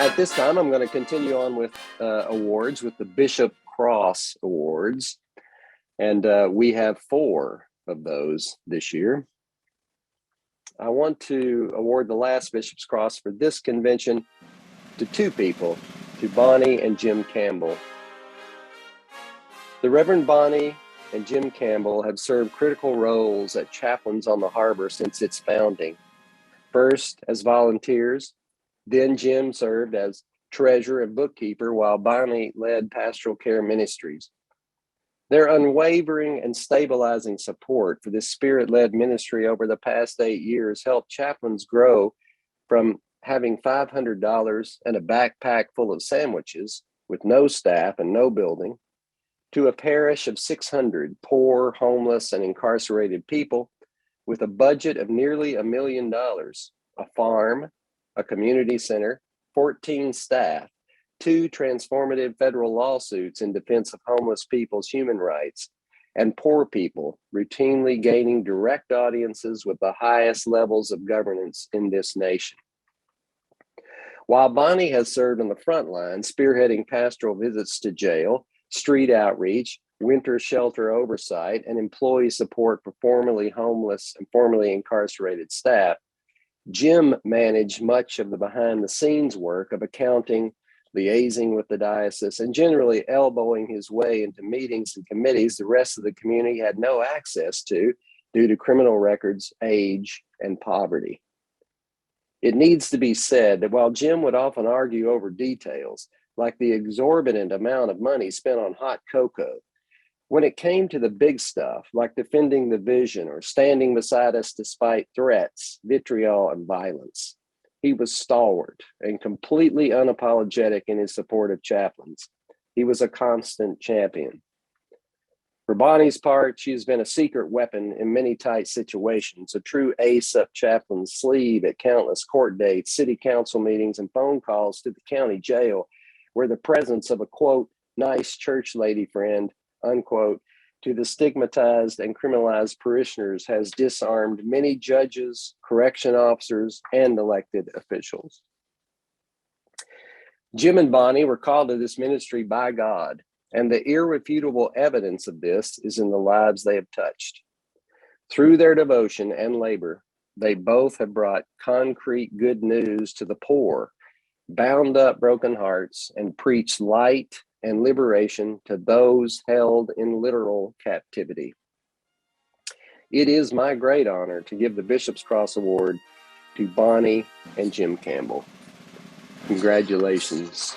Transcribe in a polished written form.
At this time, I'm going to continue on with awards with the Bishop Cross Awards. And we have 4 of those this year. I want to award the last Bishop's Cross for this convention to 2 people, to Bonnie and Jim Campbell. The Reverend Bonnie and Jim Campbell have served critical roles as chaplains on the harbor since its founding. First as volunteers, then Jim served as treasurer and bookkeeper while Bonnie led pastoral care ministries. Their unwavering and stabilizing support for this spirit-led ministry over the past 8 years helped chaplains grow from having $500 and a backpack full of sandwiches with no staff and no building to a parish of 600 poor, homeless, and incarcerated people with a budget of nearly $1 million, a farm, a community center, 14 staff, 2 transformative federal lawsuits in defense of homeless people's human rights, and poor people routinely gaining direct audiences with the highest levels of governance in this nation. While Bonnie has served on the front line, spearheading pastoral visits to jail, street outreach, winter shelter oversight, and employee support for formerly homeless and formerly incarcerated staff, Jim managed much of the behind-the-scenes work of accounting, liaising with the diocese, and generally elbowing his way into meetings and committees the rest of the community had no access to due to criminal records, age, and poverty. It needs to be said that while Jim would often argue over details, like the exorbitant amount of money spent on hot cocoa, when it came to the big stuff, like defending the vision or standing beside us despite threats, vitriol, and violence, he was stalwart and completely unapologetic in his support of chaplains. He was a constant champion. For Bonnie's part, she has been a secret weapon in many tight situations, a true ace up chaplain's sleeve at countless court dates, city council meetings, and phone calls to the county jail, where the presence of a, quote, nice church lady friend, unquote, to the stigmatized and criminalized parishioners has disarmed many judges, correction officers, and elected officials. Jim and Bonnie were called to this ministry by God, and the irrefutable evidence of this is in the lives they have touched. Through their devotion and labor, they both have brought concrete good news to the poor, bound up broken hearts, and preached light and liberation to those held in literal captivity. It is my great honor to give the Bishop's Cross Award to Bonnie and Jim Campbell. Congratulations.